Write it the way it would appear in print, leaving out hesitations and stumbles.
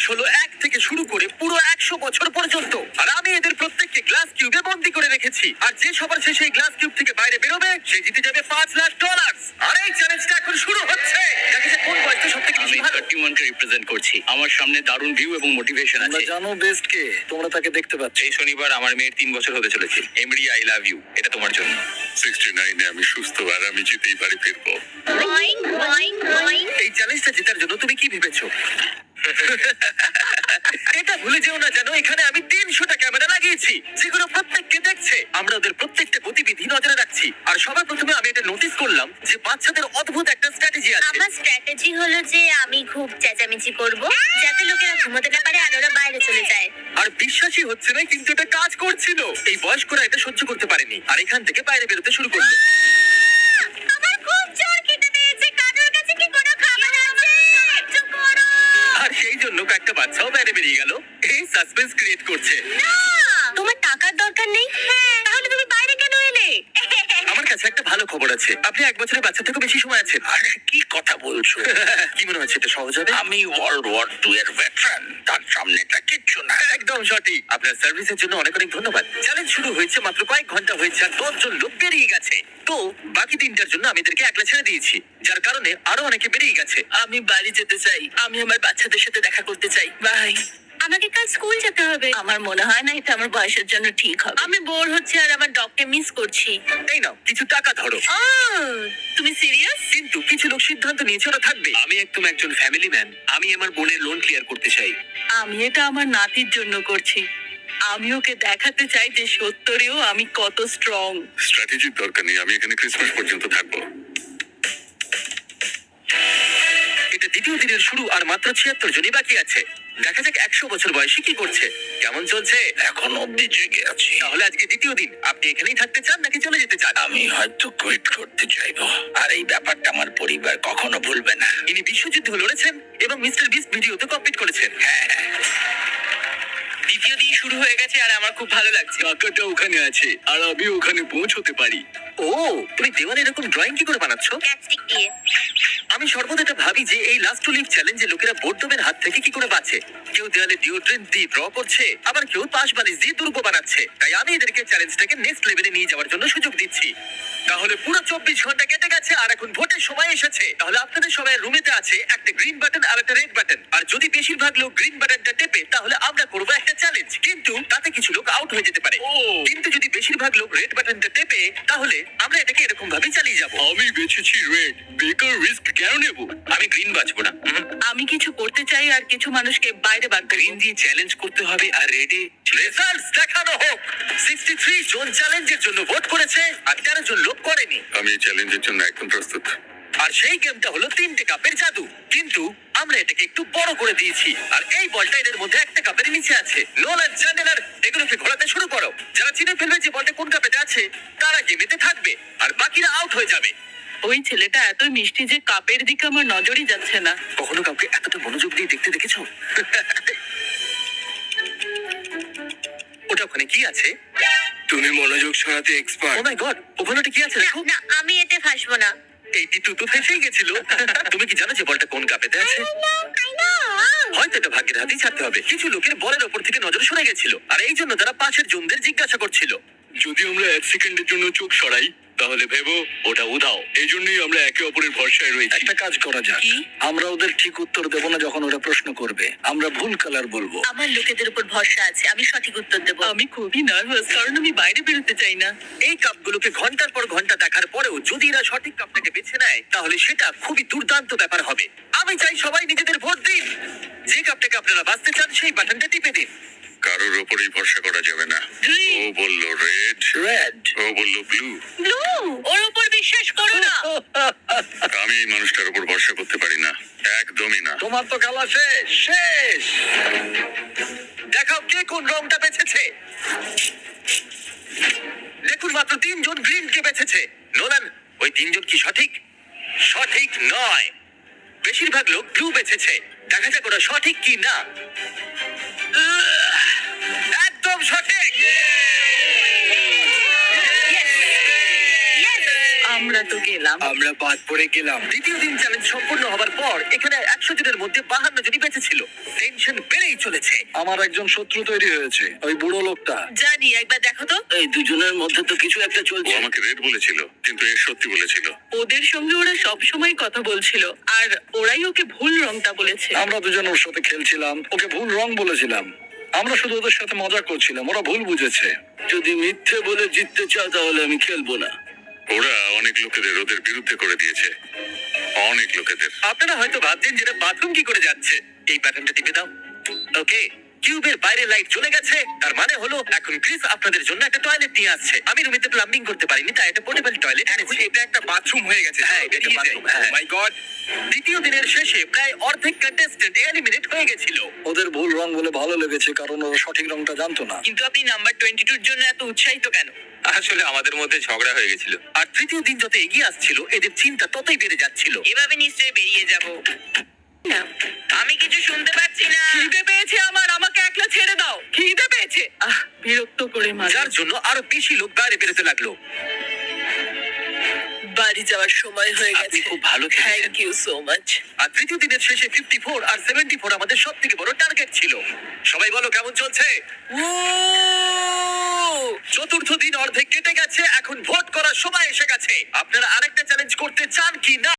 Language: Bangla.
বয়স হলো 1 থেকে শুরু করে পুরো 100 বছর পর্যন্ত। আর আমি এদের প্রত্যেককে গ্লাস কিউবে বন্দি করে রেখেছি। আর যে সবার শেষে এই গ্লাস কিউব থেকে বাইরে বেরোবে সে জিতে যাবে $5,00,000। আর এই চ্যালেঞ্জটা এখন শুরু হচ্ছে। দেখা যাক কোন বয়সটা সবথেকে বেশি ভালো। 31 কে রিপ্রেজেন্ট করছি। আমার সামনে দারুণ ভিউ এবং মোটিভেশন তোমরা আছে। জানো বেস্ট কে, তোমরা তাকে দেখতে পাচ্ছ। এই শনিবার আমার মেয়ের 3 বছর হতে চলেছে। এমরি, আই লাভ ইউ। এটা তোমার জন্য। 69 এ আমি সুস্থ আর আমি জিতেই বাড়ি ফিরবো। Boeing Boeing Boeing. এই চ্যালেঞ্জটা জেতার জন্য তুমি কি ভেবেছো? এটা ভুলে যেও না জানো এখানে আমি 300টা ক্যামেরা লাগিয়েছি যেগুলো প্রত্যেককে দেখছে। আমরা ওদের প্রত্যেকটা গতিবিধি নজরে রাখছি। আর সবার প্রথমে আমি এটা নোটিস করলাম যে বাচ্চাদের অদ্ভুত একটা স্ট্র্যাটেজি আছে। আমার স্ট্র্যাটেজি হলো যে আমি খুব চেঁচামেচি করব যাতে লোকেরা ঘুমোতে না পারে আর ওরা বাইরে চলে যায়। আর বিশ্বাসই হচ্ছে না কিন্তু এটা কাজ করছিল। এই বয়স্করা এটা সহ্য করতে পারেনি আর এখান থেকে বাইরে বেরোতে শুরু করলো। আমার খুব জোর খিদে পেয়েছে, কারোর কাছে কি কোনো খাবার আছে? সাহায্য করো। আর সেই জন্য কয়েকটা বাচ্চাও বাইরে বেরিয়ে গেল। এই সাসপেন্স ক্রিয়েট করছে। না, তোমার টাকার দরকার নেই? তাহলে তুমি বাইরে কেন এলে? আমার কাছে একটা ভালো খবর আছে, আপনি 1 বছরের বাচ্চা থেকে বেশি সময় আছেন। আরে কি কথা বলছো? কি মনে হচ্ছে এটা সহজ হবে? আমি ওয়ার্ল্ড ওয়ার 2 এর ভেটারান। তার সামনে এটা কিচ্ছু না। একদম সঠিক। আপনার সার্ভিসের জন্য অনেক অনেক ধন্যবাদ। চ্যালেঞ্জ শুরু হয়েছে মাত্র কয়েক ঘন্টা হয়েছে আর 10 জন লোক বেরিয়ে গেছে। তো বাকি 3টার জন্য আমি এদেরকে একলা ছেড়ে দিয়েছি, যার কারণে আরো অনেকে বেরিয়ে গেছে। আমি বাড়ি যেতে চাই, আমি আমার বাচ্চাদের সাথে দেখা করতে চাই। বাই। আমাকে কাল স্কুল যেতে হবে। আমার মনে হয় না এটা আমার বয়সের জন্য ঠিক হবে। আমি বোর হচ্ছে আর আমার ডগকে মিস করছি। এই নাও কিছু টাকা ধরো। তুমি সিরিয়াস? কিন্তু কিছু লোক সিদ্ধান্ত নিয়েছে ওরা থাকবে। আমি একজন ফ্যামিলি ম্যান। আমি আমার বোনের লোন ক্লিয়ার করতে চাই। আমি এটা আমার নাতির জন্য করছি। আমি ওকে দেখাতে চাই যে সত্যিও আমি কত স্ট্রং। স্ট্র্যাটেজির দরকার নেই, আমি এখানে ক্রিসমাস পর্যন্ত থাকবো। এটা দ্বিতীয় দিনের শুরু আর মাত্র 76 জনই বাকি আছে। দেখা যাক 100 বছর বয়সে কি করছে। কেমন চলছে? এখন অব্দি জেগে আছি। তাহলে আজকে দ্বিতীয় দিন, আপনি এখানেই থাকতে চান নাকি চলে যেতে চান? আমি হয়তো কুইট করতে চাইবো। আর এই ব্যাপারটা আমার পরিবার কখনো ভুলবে না। ইনি বিশ্বযুদ্ধ লড়েছেন এবং মিস্টার বিস্ট ভিডিওতে কমপ্লিট করেছেন। হ্যাঁ, দ্বিতীয় দিন শুরু হয়ে গেছে আর আমার খুব ভালো লাগছে। টাকাটা ওখানে আছে আর আমি ওখানে পৌঁছতে পারি। ও, তুমি দেওয়ালে এরকম ড্রয়িং কি করে বানাচ্ছো? ক্যাপস্টিক দিয়ে। আমি সর্বদা এটা ভাবি যে এই লাস্ট টু লিভ চ্যালেঞ্জে লোকেরা বোর্ডমের হাত থেকে কি করে বাঁচে। কেউ দেওয়ালে ডিওড্রেন্ট দিয়ে ড্র করছে, আবার কেউ পাশ বালিশ দিয়ে দুর্গ বানাচ্ছে। তাই আমি এদেরকে চ্যালেঞ্জটাকে নেক্সট লেভেলে নিয়ে যাওয়ার জন্য সুযোগ দিচ্ছি। তাহলে পুরো 24 ঘন্টা কেটে গেছে আর এখন ভোটের সময় এসেছে। তাহলে আপনাদের সবাই রুমেতে আছে একটা গ্রিন বাটন আর একটা রেড বাটন। আর যদি বেশিরভাগ লোক গ্রিন বাটনটা টেপে তাহলে আমরা করবো একটা চ্যালেঞ্জ, কিন্তু তাতে কিছু লোক আউট হয়ে যেতে পারে। কিন্তু যদি বেশিরভাগ লোক রেড বাটনটা টেপে তাহলে আমরা এটাকে এরকম ভাবে চালিয়ে যাবো। আমি বেছেছি রেড। বেকার রিস্ক কেন নেব? আমি গ্রিন বাঁচবো না। আমি কিছু করতে চাই আর কিছু মানুষকে বাইরে বার করব। গ্রিন দিয়ে চ্যালেঞ্জ করতে হবে আর রেডে রেজাল্টস দেখানো হোক। 63 জন চ্যালেঞ্জের জন্য ভোট করেছে আর 13 জন লোক করেনি। আমি এই চ্যালেঞ্জের জন্য একদম প্রস্তুত। আর সেই গেমটা হলো 3টে কাপের জাদু, কিন্তু আমরা এটাকে একটু বড় করে দিয়েছি। আর এই বলটা এর মধ্যে একটা কাপের নিচে আছে। নোলান, চ্যান্ডেলার এগুলোকে ঘোরাতে শুরু করো। যারা চিনে ফেলবে যে বলটা কোন কাপেতে আছে তারা গেমেতে থাকবে আর বাকিরা আউট হয়ে যাবে। ওই ছেলেটা এত মিষ্টি যে কাপের দিকে আমার নজরই যাচ্ছে না। কখনো কাউকে এতটা মনোযোগ দিয়ে দেখতে দেখেছো? ওটা ওখানে কি আছে? তুমি মনোযোগ সরাতে ও এক্সপার্ট। মাই গড, ওখানে ওটা কি আছে না দেখো। না, আমি এতে ফাঁসবো না। এই টিটু তো ফেসেই গেছিল। তুমি কি জানো যে বলটা কোন কাপেতে আছে? I know. হয়তো এটা ভাগ্যের হাতেই ছাড়তে হবে। কিছু লোকের বলের ওপর থেকে নজর সরে গেছিল আর এই জন্য তারা পাশের জনদের জিজ্ঞাসা করছিল। যদি আমরা 1 সেকেন্ডের জন্য চোখ সরাই তাহলে ভেবো ওটা উধাও। এই জন্যই আমরা একে অপরের ভরসায় রয়েছি। একটা কাজ করা যাক, কি? আমরা ওদের ঠিক উত্তর দেবো না যখন ওরা প্রশ্ন করবে। আমরা ভুল কালার বলবো। আমার লোকেদের উপর ভরসা আছে, আমি সঠিক উত্তর দেব। আমি খুবই নার্ভাস কারণ আমি বাইরে বেরোতে চাই না। এই কাপগুলোকে ঘন্টার পর ঘন্টা দেখার পরেও যদি এরা সঠিক কাপটাকে বেছে নেয় তাহলে সেটা খুবই দুর্দান্ত ব্যাপার হবে। আমি চাই সবাই নিজেদের ভোট দিন। যে কাপটাকে আপনারা বাঁচতে চান সেই বাটনটা টিপে দিন। কারোর ওপরেই ভরসা করা যাবে না। ও বলল রেড, রেড। ও বলল ব্লু। ব্লু, ওর উপর বিশ্বাস করো না। আমি এই মানুষটার উপর ভরসা করতে পারি না, একদমই না। তোমার তো খেলা শেষ শেষ। দেখাও কে কোন রংটা বেছেছে। দেখুন মাত্র 3 জন গ্রিন কে বেছেছে। নোলান, ওই 3 জন কি সঠিক? সঠিক নয়। বেশিরভাগ লোক ব্লু বেছেছে। দেখা যাক ওরা সঠিক কি না। একদম সঠিক। আমরা তো গেলাম। আমরা বাদ পড়ে গেলাম। দ্বিতীয় দিন চ্যালেঞ্জ সম্পূর্ণ হবার পর এখানে 100 জনের মধ্যে 52 জনই বেঁচে ছিল। টেনশন বেড়েই চলেছে। আমার একজন শত্রু তৈরি হয়েছে, ওই বুড়ো লোকটা। জানি, একবার দেখো তো। এই দুজনের মধ্যে তো কিছু একটা ও চলছে। আমাকে রেড বলেছিল, কিন্তু এ সত্যি বলেছিল। ওদের সঙ্গে ওরা সব সময় কথা বলছিল, আর ওরাই ওকে ভুল রংটা বলেছে। আমরা দুজন ওর সাথে খেলছিলাম, ওকে ভুল রং বলেছিলাম। আমরা শুধু ওদের সাথে মজা করছিলাম, ওরা ভুল বুঝেছে। যদি মিথ্যে বলে জিততে চাও তাহলে আমি খেলবো না। ওরা অনেক লোকেদের ওদের বিরুদ্ধে করে দিয়েছে, অনেক লোকেদের। আপনারা হয়তো ভাবছেন যে বাথরুম কি করে যাচ্ছে। এই বাটনটা টিপে দাও। ওকে, কিউবের বাইরে লাইট চলে গেছে, তার মানে হলো এখন ক্রিস আপনাদের জন্য একটা টয়লেট নিয়ে আসছে। আমি রুমেতে প্লাম্বিং করতে পারিনি, তাই এটা পোর্টেবল টয়লেট এনেছি। এটা একটা বাথরুম হয়ে গেছে। হ্যাঁ, এটা একটা বাথরুম। মাই গড। দ্বিতীয় দিনের শেষে প্রায় অর্ধেক কন্টেস্টেন্ট এলিমিনেট হয়ে গেছিল। ওদের ভুল রং বলে ভালো লেগেছে, কারণ ওরা সঠিক রংটা জানতো না। কিন্তু আপনি নাম্বার 22 জন্য এত উৎসাহিত কেন? আসলে আমাদের মধ্যে ঝগড়া হয়ে গেছিল। আর তৃতীয় দিন যত এগিয়ে আসছিল, এদের চিন্তা ততই বেড়ে যাচ্ছিল। এভাবে নিশ্চয়ই বেরিয়ে যাব না। আমি কিছু শুনতে পাচ্ছি না। খিদে পেয়েছে আমার, আমাকে একলা ছেড়ে দাও। খিদে পেয়েছে। বিরক্ত করে মারা। যার জন্য আরো বেশি লোক বাইরে বেরোতে লাগলো। বাড়ি যাওয়ার সময় হয়ে গেছে। আপনি খুব ভালো খেলেছেন। Thank you so much. আর তৃতীয় দিনের শেষে 54 আর 74 আমাদের সব থেকে বড় টার্গেট ছিল। সবাই বলো কেমন চলছে? চতুর্থ দিন অর্ধেক কেটে গেছে, এখন ভোট করার সময় এসে গেছে। আপনারা আরেকটা চ্যালেঞ্জ করতে চান কি না?